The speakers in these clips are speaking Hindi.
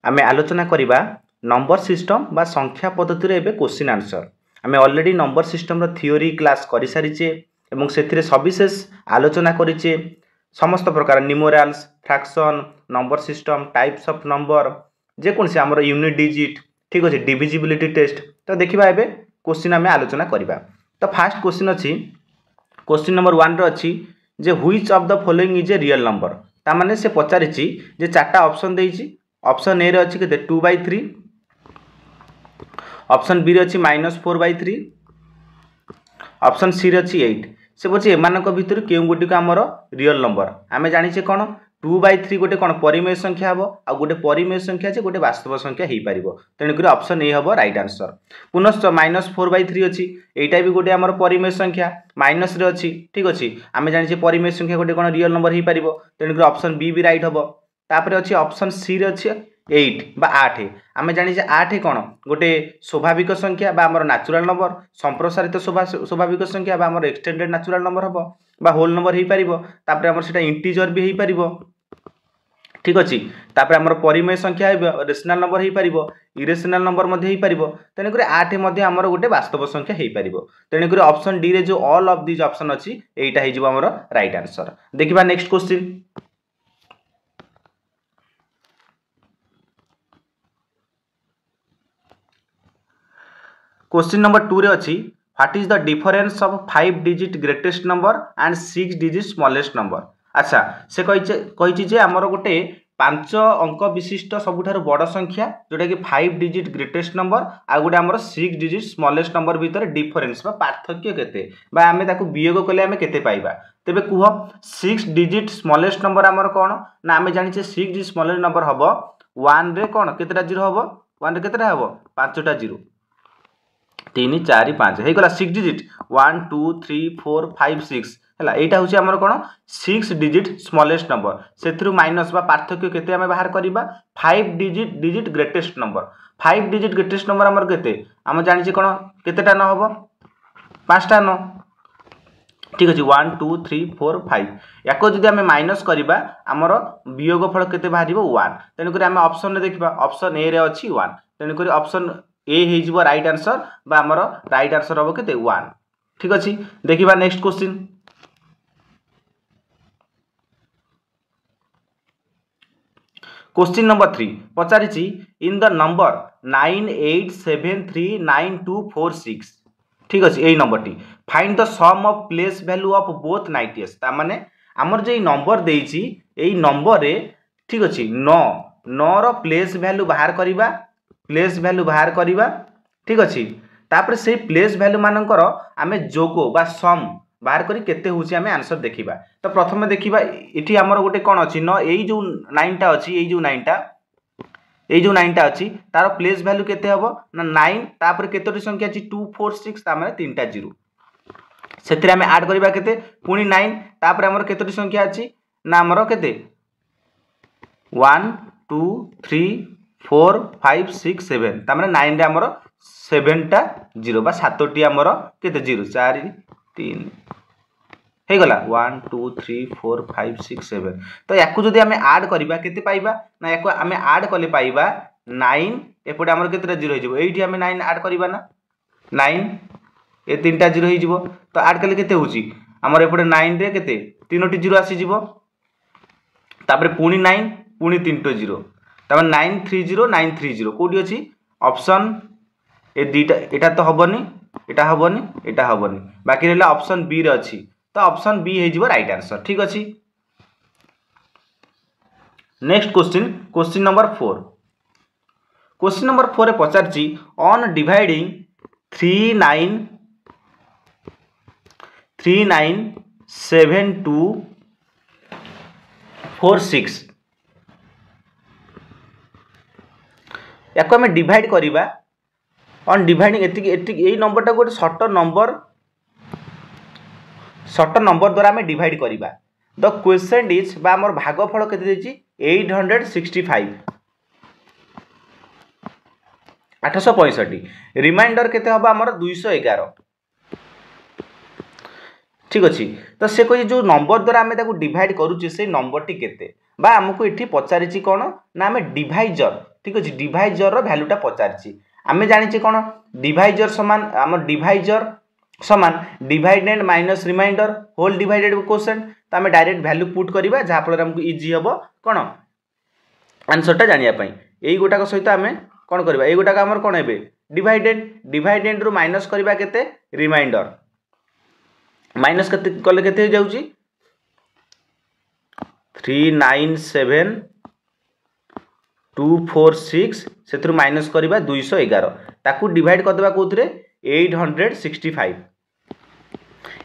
आमे आलोचना करिबा नंबर सिस्टम बा संख्या पद्धति रे एबे क्वेश्चन आंसर। आमे ऑलरेडी नंबर सिस्टम रो थ्योरी क्लास करि सारिचे एवं सेथिरे सविशेष आलोचना करिचे समस्त प्रकार numerals fraction number system types of number जे कोन से हमर यूनिट डिजिट ठीक अछि डिविजिबिलिटी टेस्ट। तो देखिबा एबे क्वेश्चन आमे आलोचना करिबा। तो फर्स्ट क्वेश्चन अछि क्वेश्चन नंबर 1 रो अछि जे which of the following is a real number. ता माने से पचारिछि जे चारटा ऑप्शन देइछि। ऑप्शन ए रे अछि केते 2/3, ऑप्शन बी रे अछि -4/3, ऑप्शन सी रे अछि 8। से बोछि एमानक भितर केउ गोटी को हमर रियल नंबर। आमे जानिछे कोन 2/3 गोटे कोन परिमेय संख्या हबो आ गोटे परिमेय संख्या जे गोटे वास्तव संख्या हेइ परिबो। तेनु करी ऑप्शन ए हबो राइट आंसर। पुनश्च -4/3 अछि एटा भी गोटे हमर परिमेय संख्या माइनस रे अछि ठीक अछि। आमे जानिछे परिमेय संख्या गोटे कोन रियल नंबर हेइ परिबो। तेनु करी ऑप्शन बी भी राइट हबो। तापर अछि ऑप्शन सी रे अछि 8 बा 8। आमे जानिछे 8 कोन गोटे स्वाभाविक संख्या बा हमर नेचुरल नंबर संप्रसारित स्वाभाविक संख्या बा हमर एक्सटेंडेड नेचुरल नंबर हबो बा होल नंबर हेइ परिबो। तापर हमर सेटा इंटीजर भी हेइ परिबो ठीक अछि। तापर हमर परिमेय संख्या हेबो रेशनल नंबर हेइ परिबो इरेशनल नंबर मध्ये हेइ परिबो। तेनु करी 8 मध्ये हमर गोटे वास्तव संख्या हेइ परिबो। तेनु करी ऑप्शन डी रे जो ऑल ऑफ दिस ऑप्शन अछि एटा हेइ जिवो हमर राइट आंसर। देखिबा नेक्स्ट क्वेश्चन। क्वेश्चन नंबर 2 रे अछि what is the difference of 5 digit greatest number and 6 digit smallest number. अच्छा से कहिछि जे हमर गोटे 5 अंक विशिष्ट सबुठार बड़ संख्या जोटा कि 5 डिजिट ग्रेटेस्ट नंबर आ गोटे हमर 6 डिजिट स्मॉलेस्ट नंबर भीतर डिफरेंस बा पार्थक्य केते बा आमे ताकू वियोग कले आमे केते पाइबा। तेबे कुह 6 डिजिट स्मॉलेस्ट नंबर हमर कोन ना आमे जानिछे 6 डिजिट स्मॉलेस्ट नंबर हबो 1 रे कोन केतेटा जीरो हबो 1 रे केतेटा हबो 5टा जीरो 3 4 5 हे गला 6 डिजिट 1 2 3 4 5 6 हला एटा होची हमर कोन 6 डिजिट स्मॉलेस्ट नंबर। सेथरु माइनस बा पार्थक्य केते हमें बाहर करिबा 5 digit greatest number. 5 digit greatest number हमर केते हम जानि छी कोन केतेटा न हबो 5टा न ठीक अछि 1 2 3 4 5 याको जदि हमें माइनस करिबा हमर वियोग फल केते बाहरिबो 1। तेनु करी हमें ऑप्शन रे देखिबा ऑप्शन ए रे अछि 1। तेनु करी ऑप्शन ए हेइ जिवो राइट आंसर बा हमर राइट आंसर हबो केते 1 ठीक अछि। देखिबा नेक्स्ट क्वेश्चन। क्वेश्चन नंबर 3 पचारिछि इन द नंबर 98739246 ठीक अछि एई नंबर टी find the sum of place value of both 90s। ता माने हमर जे नंबर देइछि एई नंबर रे ठीक अछि 9 रो प्लेस वैल्यू बाहर करिबा ठीक अछि। तापर से प्लेस वैल्यू मानकर आमे जोगो बा सम बाहर करी केते होछि आमे आंसर देखिबा। तो प्रथमे देखिबा इठी हमर गोटे कोन अछि न एई जो 9 टा अछि एई जो 9 टा अछि तार प्लेस वैल्यू केते हबो ना 9 तापर केतोटी संख्या अछि 2 4 6 ता माने 3टा जीरो सेथिरे आमे ऐड करिबा केते पुनी 9 तापर हमर केतोटी संख्या अछि ना हमर केते 1 2 3 4 5 6 7 ता माने 9 रे हमर 7 टा जीरो बा 7टी हमर केते जीरो 4 3 हे गला 1 2 3 4 5 6 7। तो याकू जदि हमें ऐड करिबा केते पाइबा ना याकू हमें ऐड कले पाइबा 9 एपटे हमर केतेटा जीरो हे जिवो एठी हमें 9 ऐड करिबा ना 9 ए 3टा जीरो हे जिवो। तो ऐड कले केते होची हमर एपटे 9 रे केते 3टी जीरो आसी जिवो तापर पुनी 9 पुनी 3टा जीरो तापर 930 कोडी अछि ऑप्शन ए दीटा एटा तो हबनी एटा हबनी बाकी रहला ऑप्शन बी रे अछि। तो ऑप्शन बी हे जिवो राइट आंसर ठीक अछि। Next question number 4। Question number 4 रे पचारछि ऑन डिवाइडिंग 397246 याको हमें डिवाइड करिबा ऑन डिवाइडिंग एति एई नंबर टा गोटे शॉर्ट नंबर द्वारा हमें डिवाइड करिबा। द क्वेश्चन इज बा हमर भागफल केते देछि 865 865 रिमाइंडर केते हबा हमर 211 ठीक अछि। तो से कहि जो नंबर द्वारा हमें ताको डिवाइड करूची से नंबर टी केते बा हमकु एठी पचारिछि कोन ना हमें डिवाइजर ठीक अच्छे डिवाइजर भैल्यूटा पचारि आम जाने कौन डिवाइजर समान आम डिवाइजर समान dividend minus remainder whole divided quotient तो आम डायरेक्ट भैल्यू पुट करवा जहाँफल आमको इजी हम कौन आंसरटा जानापी यही गोटाक सहित आम कौन करवा ये गोटाक आमर कौन हे डिवाइडेड डिवाइडेड रु माइनस करवा केते रिमाइंडर माइनस केते कले केते हो जाउची 397246 से माइनस करवा 211 ताकू डिवाइड करदेबा कोथरे 865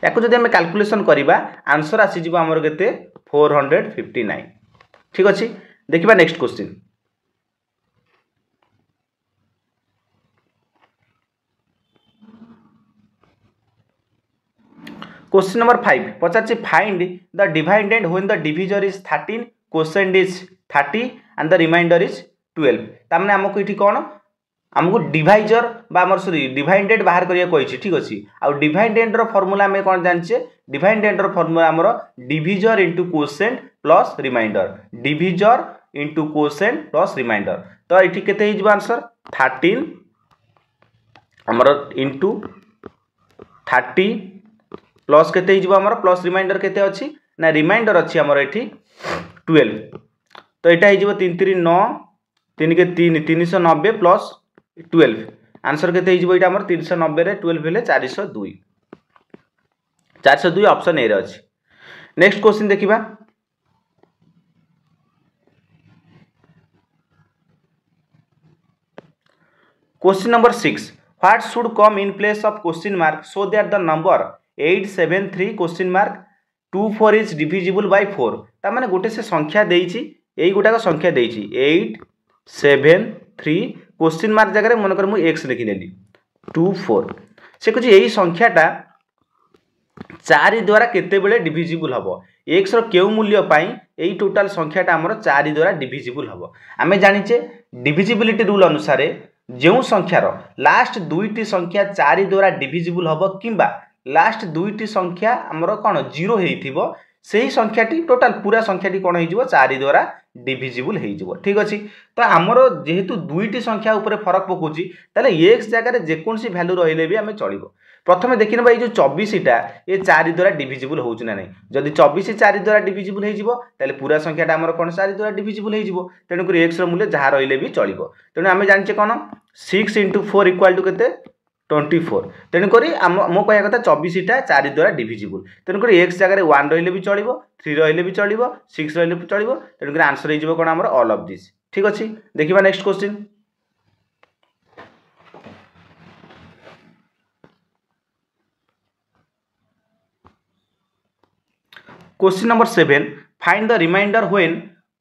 याकू जदि आम कैलकुलेशन करवा आंसर आसीजिबो हमर केते 459 ठीक अछि देखिबा नेक्स्ट क्वेश्चन क्वेश्चन नंबर 5 पचार find the dividend when the divisor is 13 quotient is 30 and the remainder is 12 तामने हमको इठी कोन हमको डिवाइजर बा हमर सॉरी डिवाइडेंड बाहर करिया कहिछि ठीक अछि आ डिवाइडेंड रो फार्मूला में कोन जानछे डिवाइडेंड रो फार्मूला हमर divisor into quotient plus remainder divisor into quotient plus remainder तो इठी केते हिजबो आंसर 13 हमर इनटू 30 प्लस केते हिजबो हमर प्लस रिमाइंडर केते अछि ना रिमाइंडर अछि हमर एठी 12 तो एटा हिजबो 3 3 9 3 के 3 390 प्लस 12 आंसर केते हिजबो एटा हमर 390 रे 12 भेले 402 402 ऑप्शन ए रे अछि नेक्स्ट क्वेश्चन देखिबा question number 6 what should come in place of question mark so that the number 873 question mark 24 is divisible bye 4 ता माने गोटे से संख्या देइछि एई गोटा संख्या देइछि 873 क्वेश्चन मार्क जगह मन कर मु x लिखि नेली 24 से कुछ एई संख्याटा 4 द्वारा केते बेले डिविजिबल हबो x रो केउ मूल्य पाई एई टोटल संख्याटा हमर 4 द्वारा डिविजिबल हबो आमे जानिचे डिविजिबिलिटी रूल अनुसार जो संख्यार लास्ट दुईटी संख्या 4 द्वारा डिविजिबल हबो किंबा लास्ट दुईटी संख्या हमर कोन जीरो हेइथिबो सेही संख्याटी टोटल पूरा संख्याटी कोन हेइजिबो 4 द्वारा डिविजिबल हेइजिबो ठीक अछि तो हमर जेहेतु दुईटी संख्या ऊपर फरक पकोची ताले x जगह रे जे कोनसी वैल्यू रहिले भी हमें चलिबो प्रथमे देखिनबा ए जो 24 टा ए 4 द्वारा डिविजिबल होउछ ना नै जदि 24 4 द्वारा डिविजिबल हेइजिबो ताले पूरा संख्याटा हमर कोन 4 द्वारा डिविजिबल हेइजिबो तेनु कर x रो मूल्य जहा रहिले भी चलिबो तेनु हमें जानचे कोन 6 * 4 = केते 24 तेणुक मो कह कथा 24 टा 4 द्वारा डिविजिबल तेणुक x जगह 1 रहिले भी चलिबो 3 रहिले भी चलिबो 6 रहिले भी चलिबो तेणुक आंसर हेइजिबो कोन हमर ऑल ऑफ दिस ठीक अछि देखिबा next question question number 7 find the remainder when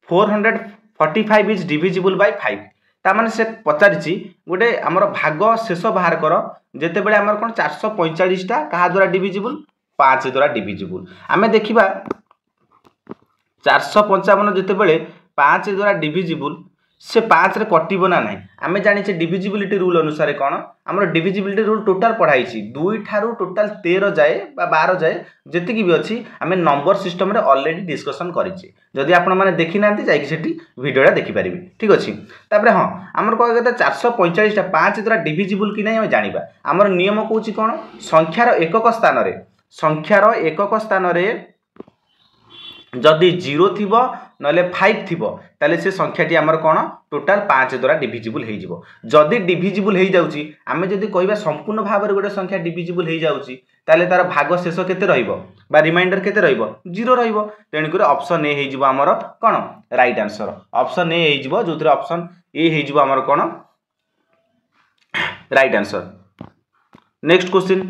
445 is divisible by 5 ता माने से पचारिछि गोटे हमर भाग शेष बाहर कर जेते बेले हमर कोन 445 टा कहा द्वारा डिविजिबल 5 द्वारा डिविजिबल आमे देखिबा 455 जेते बेले 5 द्वारा डिविजिबल से 5 रे कटिबो ना नाही आमे जानि छे डिविजिबिलिटी रूल अनुसार कोन हमर डिविजिबिलिटी रूल टोटल पढाई छी 2 ठारू टोटल 13 जाए बा 12 जाए जेति की भी अछि आमे नंबर सिस्टम रे ऑलरेडी डिस्कशन करि छी जदि आपण माने देखि नांती जाई कि सेठी वीडियोटा देखि परिबे ठीक अछि तापरे हां हमर कोइ कते 445 टा 5 द्वारा डिविजिबल कि नै हम जानिबा हमर नियम कहूची कोन संख्यार एकक स्थान रे जदि 0 थिबो नले 5 थिबो ताले से संख्याटी हमर कोन टोटल 5 द्वारा डिविजिबल हेइ जिवो जदि डिविजिबल हेइ जाउची आमे जदि कहबा संपूर्ण भाव रे गोटे संख्या डिविजिबल हेइ जाउची ताले तार भाग शेष केते रहइबो बा रिमाइंडर केते रहइबो 0 रहइबो तेन करे ऑप्शन ए हेइ जिवो हमर कोन राइट आंसर ऑप्शन ए हेइ जिवो जोतरे ऑप्शन ए हेइ जिवो हमर कोन राइट आंसर नेक्स्ट क्वेश्चन